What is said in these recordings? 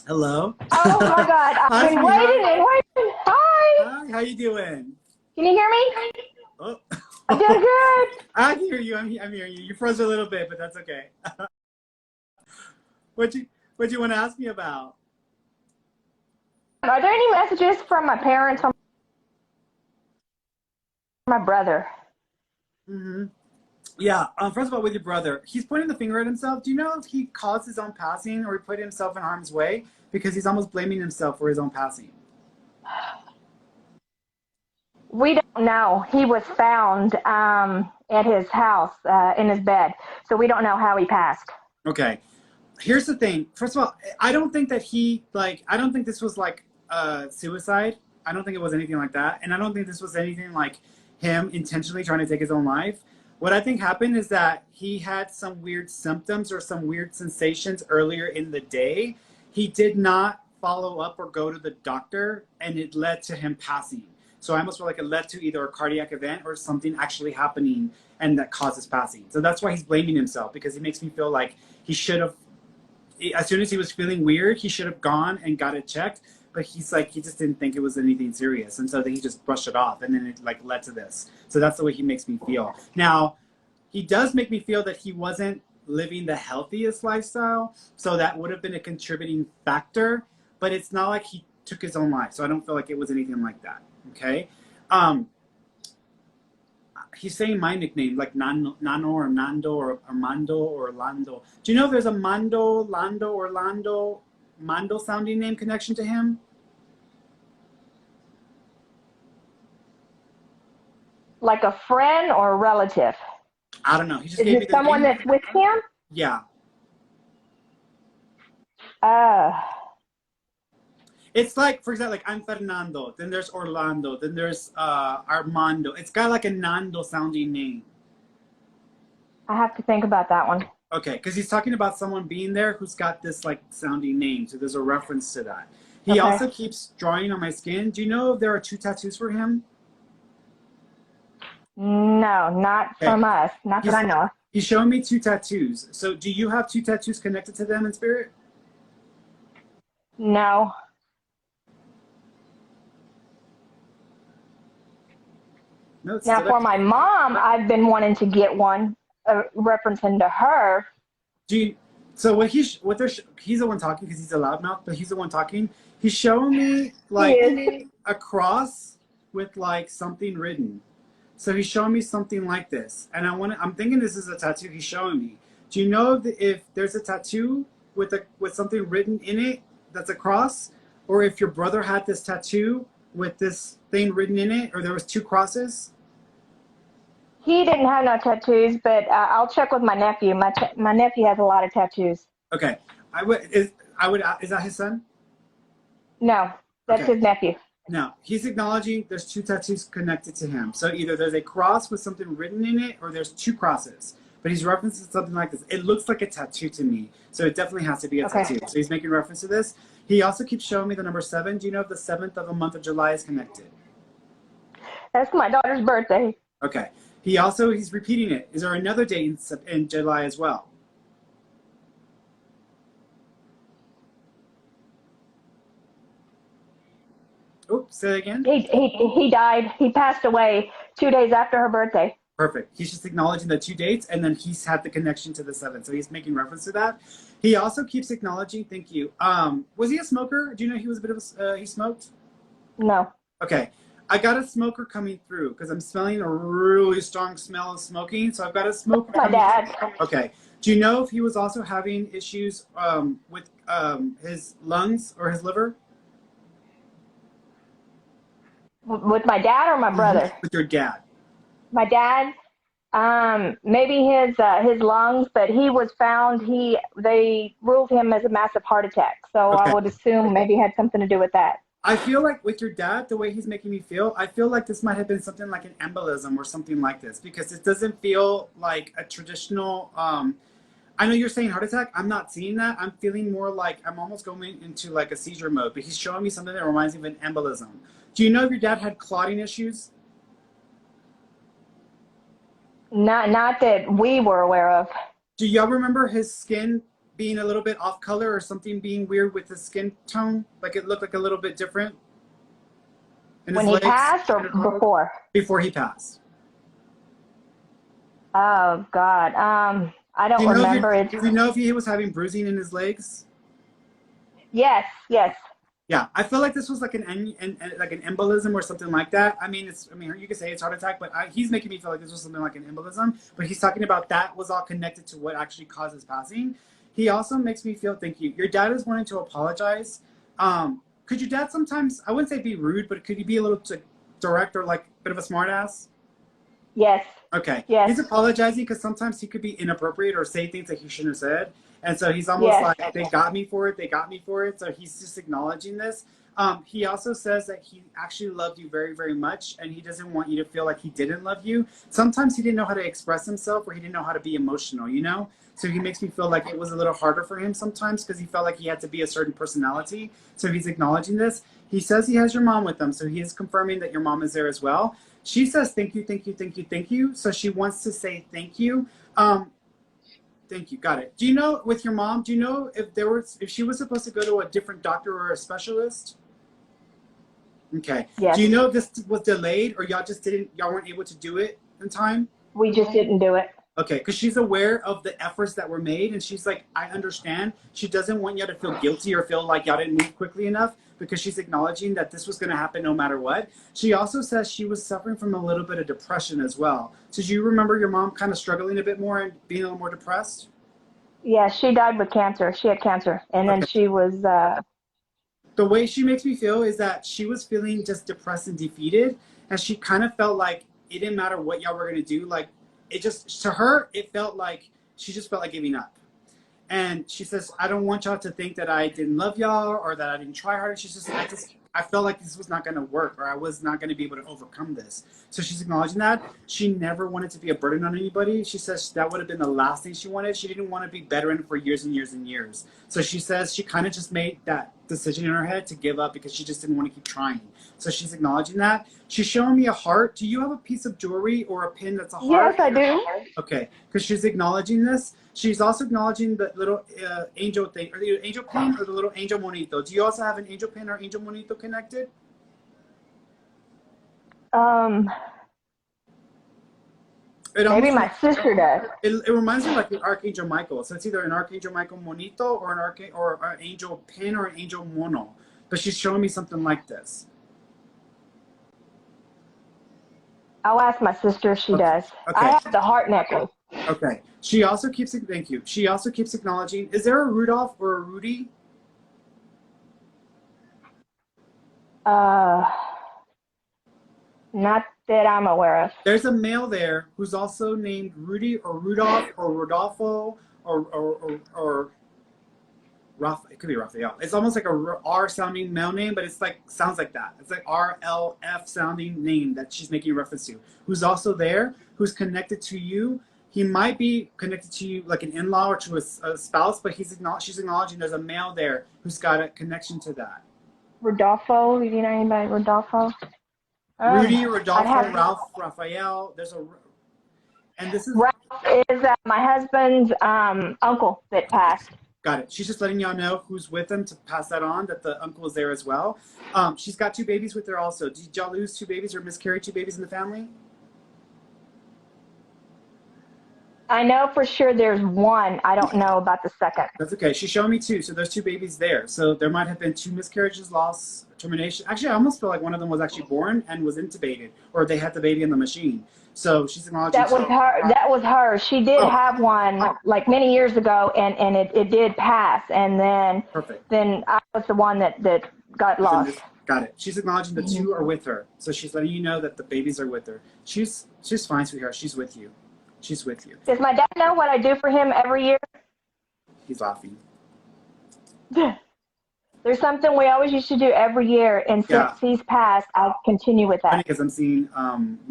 Hello. Oh my God, I've Hi, been sweetheart. waiting and waiting. Hi, Hi, how you doing? can you hear me? Oh, I'm doing good. I can hear you. I'm hearing you. You froze a little bit, but that's okay. What you want to ask me about? Are there any messages from my parents or my brother? hmm Yeah. First of all, with your brother, he's pointing the finger at himself. Do you know if he caused his own passing or he put himself in harm's way? Because he's almost blaming himself for his own passing. We don't know. He was found at his house in his bed, so we don't know how he passed. Okay. Here's the thing. First of all, I don't think that I don't think this was like suicide. I don't think it was anything like that. And I don't think this was anything like him intentionally trying to take his own life. What I think happened is that he had some weird symptoms or some weird sensations earlier in the day. He did not follow up or go to the doctor, and it led to him passing. So I almost feel like it led to either a cardiac event or something actually happening and that causes passing. So that's why he's blaming himself, because he makes me feel like he should have, as soon as he was feeling weird, he should have gone and got it checked. But he's like, he just didn't think it was anything serious. And so then he just brushed it off. And then it like led to this. So that's the way he makes me feel. Now, he does make me feel that he wasn't living the healthiest lifestyle. So that would have been a contributing factor. But it's not like he took his own life. So I don't feel like it was anything like that. Okay. He's saying my nickname, like Nano or Nando or Armando or Orlando. Do you know if there's a Mando, Lando, Orlando, Mando sounding name connection to him? Like a friend or a relative? I don't know. He just Is gave me it the someone name. that's with him? Yeah. Uh, It's like, for example, like I'm Fernando, then there's Orlando, then there's Armando. It's got like a Nando sounding name. I have to think about that one. Okay, because he's talking about someone being there who's got this like sounding name, so there's a reference to that. He Okay. also keeps drawing on my skin. Do you know if there are 2 tattoos for him? No, not Okay. from us. Not that I know of. He's showing me 2 tattoos. So do you have 2 tattoos connected to them in spirit? No. No, it's Now, still there. for my mom, I've been wanting to get one, referencing to her. Do you, so he's the one talking because he's a loudmouth, but he's the one talking. He's showing me like a cross with like something written. So he's showing me something like this, and I'm thinking this is a tattoo he's showing me. Do you know if there's a tattoo with something written in it that's a cross, or if your brother had this tattoo with this thing written in it, or there was 2 crosses? He didn't have no tattoos, but I'll check with my nephew. My nephew has a lot of tattoos. Okay, is that his son? No, that's Okay. his nephew. Now, he's acknowledging there's 2 tattoos connected to him. So either there's a cross with something written in it, or there's 2 crosses. But he's referencing something like this. It looks like a tattoo to me. So it definitely has to be a tattoo. So he's making reference to this. He also keeps showing me the number 7. Do you know if the 7th of the month of July is connected? That's my daughter's birthday. Okay. He's repeating it. Is there another date in July as well? Oops, say it again. He died. He passed away 2 days after her birthday. Perfect. He's just acknowledging the 2 dates, and then he's had the connection to the 7. So he's making reference to that. He also keeps acknowledging, thank you. Was he a smoker? Do you know he was a bit of he smoked? No. Okay. I got a smoker coming through because I'm smelling a really strong smell of smoking. So I've got a smoker My coming dad. through. Okay. Do you know if he was also having issues with his lungs or his liver? With my dad or my brother? With your dad. My dad, maybe his lungs, but he was found. They ruled him as a massive heart attack. So Okay. I would assume maybe it had something to do with that. I feel like with your dad, the way he's making me feel, I feel like this might have been something like an embolism or something like this, because it doesn't feel like a traditional. I know you're saying heart attack. I'm not seeing that. I'm feeling more like I'm almost going into like a seizure mode. But he's showing me something that reminds me of an embolism. Do you know if your dad had clotting issues? Not that we were aware of. Do y'all remember his skin being a little bit off color or something being weird with his skin tone? Like it looked like a little bit different in his When he legs passed or before? before he passed. Oh God. I don't remember. Do you know if he was having bruising in his legs? Yes, yes. Yeah, I feel like this was like like an embolism or something like that. I mean, you could say it's heart attack, but he's making me feel like this was something like an embolism. But he's talking about that was all connected to what actually caused his passing. He also makes me feel. Thank you. Your dad is wanting to apologize. Could your dad sometimes? I wouldn't say be rude, but could you be a little direct or like a bit of a smartass? Yes. Okay. Yes. He's apologizing because sometimes he could be inappropriate or say things that he shouldn't have said. And so he's almost like, they got me for it. They got me for it. So he's just acknowledging this. He also says that he actually loved you very, very much. And he doesn't want you to feel like he didn't love you. Sometimes he didn't know how to express himself or he didn't know how to be emotional, you know? So he makes me feel like it was a little harder for him sometimes because he felt like he had to be a certain personality. So he's acknowledging this. He says he has your mom with him. So he is confirming that your mom is there as well. She says, thank you, thank you, thank you, thank you. So she wants to say thank you. Thank you. Got it. Do you know with your mom, do you know if she was supposed to go to a different doctor or a specialist? Okay. Yes. Do you know if this was delayed or y'all weren't able to do it in time? We just didn't do it. Okay, because she's aware of the efforts that were made, and she's like, I understand. She doesn't want y'all to feel guilty or feel like y'all didn't move quickly enough because she's acknowledging that this was going to happen no matter what. She also says she was suffering from a little bit of depression as well. So do you remember your mom kind of struggling a bit more and being a little more depressed? Yeah, she died with cancer. She had cancer, and then she was... The way she makes me feel is that she was feeling just depressed and defeated, and she kind of felt like it didn't matter what y'all were going to do. Like, it just, to her, it felt like she just felt like giving up. And she says, I don't want y'all to think that I didn't love y'all or that I didn't try harder. She's just, I felt like this was not going to work or I was not going to be able to overcome this. So she's acknowledging that. She never wanted to be a burden on anybody. She says that would have been the last thing she wanted. She didn't want to be veteran for years and years and years. So she says she kind of just made that decision in her head to give up because she just didn't want to keep trying. So she's acknowledging that. She's showing me a heart. Do you have a piece of jewelry or a pin that's a heart? Yes, I do. Okay, because she's acknowledging this. She's also acknowledging the little angel thing, or the angel pin or the little angel monito. Do you also have an angel pin or angel monito connected? Maybe my sister does. It reminds me of like the Archangel Michael. So it's either an Archangel Michael monito or an angel pin or an angel mono. But she's showing me something like this. I'll ask my sister if she does. Okay. I have the heart necklace. Okay. She also keeps, thank you. She also keeps acknowledging, is there a Rudolph or a Rudy? Not that I'm aware of. There's a male there who's also named Rudy or Rudolph or Rodolfo or Raphael. It could be Raphael. It's almost like a R sounding male name, but it's like, sounds like that. It's like RLF sounding name that she's making reference to. Who's also there, who's connected to you. He might be connected to you like an in-law or to a spouse, but she's acknowledging there's a male there who's got a connection to that. Rodolfo, you know anybody Rodolfo? Rudy, Rodolfo, Ralph, Raphael. And this is Ralph is my husband's uncle that passed. Got it. She's just letting y'all know who's with them to pass that on, that the uncle is there as well. She's got 2 babies with her also. Did y'all lose 2 babies or miscarry 2 babies in the family? I know for sure there's 1. I don't know about the second. That's okay. She's showing me 2. So there's 2 babies there. So there might have been 2 miscarriages, loss, termination. Actually, I almost feel like one of them was actually born and was intubated, or they had the baby in the machine. So she's acknowledging. That was her. That was her. She did have one like many years ago, and it did pass. And then then I was the one that got lost. Got it. She's acknowledging the 2 are with her. So she's letting you know that the babies are with her. She's fine, sweetheart. She's with you. She's with you. Does my dad know what I do for him every year? He's laughing. There's something we always used to do every year, and since he's passed, I continue with that. Because I'm seeing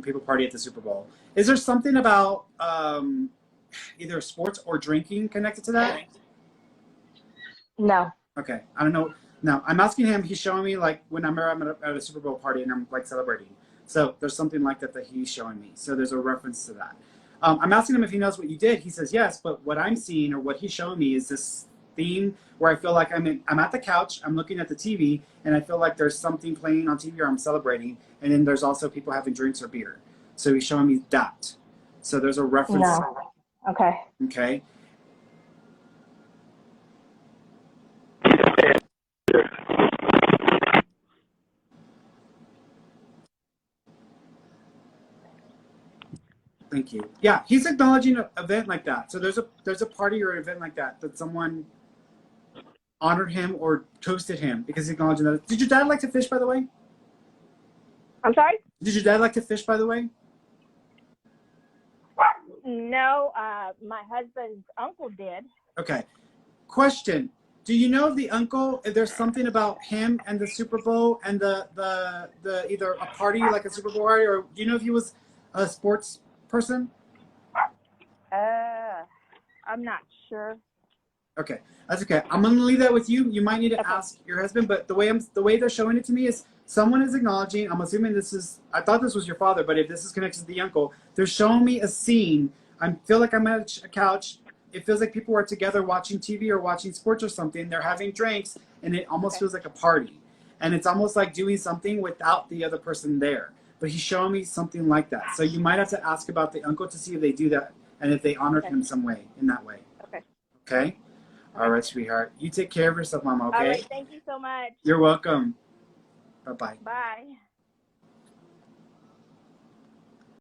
people party at the Super Bowl. Is there something about either sports or drinking connected to that? No. Okay. I don't know. No, I'm asking him. He's showing me like whenever I'm at a Super Bowl party and I'm like celebrating. So there's something like that he's showing me. So there's a reference to that. I'm asking him if he knows what you did. He says yes, but what I'm seeing or what he's showing me is this theme where I feel like I'm at the couch, I'm looking at the TV, and I feel like there's something playing on TV or I'm celebrating, and then there's also people having drinks or beer. So he's showing me that. So there's a reference. No. Okay. Okay. Thank you. Yeah, he's acknowledging an event like that. So there's a party or an event like that someone honored him or toasted him because he's acknowledging that. Did your dad like to fish, by the way? I'm sorry? Did your dad like to fish, by the way? No, my husband's uncle did. Okay. Question. Do you know if the uncle, if there's something about him and the Super Bowl and the either a party like a Super Bowl party, or do you know if he was a sports person? I'm not sure. Okay, that's okay. I'm gonna leave that with you. You might need to ask your husband, but the way they're showing it to me is someone is acknowledging. I'm assuming this is. I thought this was your father, but if this is connected to the uncle, they're showing me a scene. I feel like I'm at a couch. It feels like people are together watching TV or watching sports or something. They're having drinks, and it almost feels like a party. And it's almost like doing something without the other person there. But he's showing me something like that. So you might have to ask about the uncle to see if they do that and if they honored him some way, in that way. Okay. Okay? All right, sweetheart. You take care of yourself, Mama, okay? All right, thank you so much. You're welcome. Bye-bye. Bye.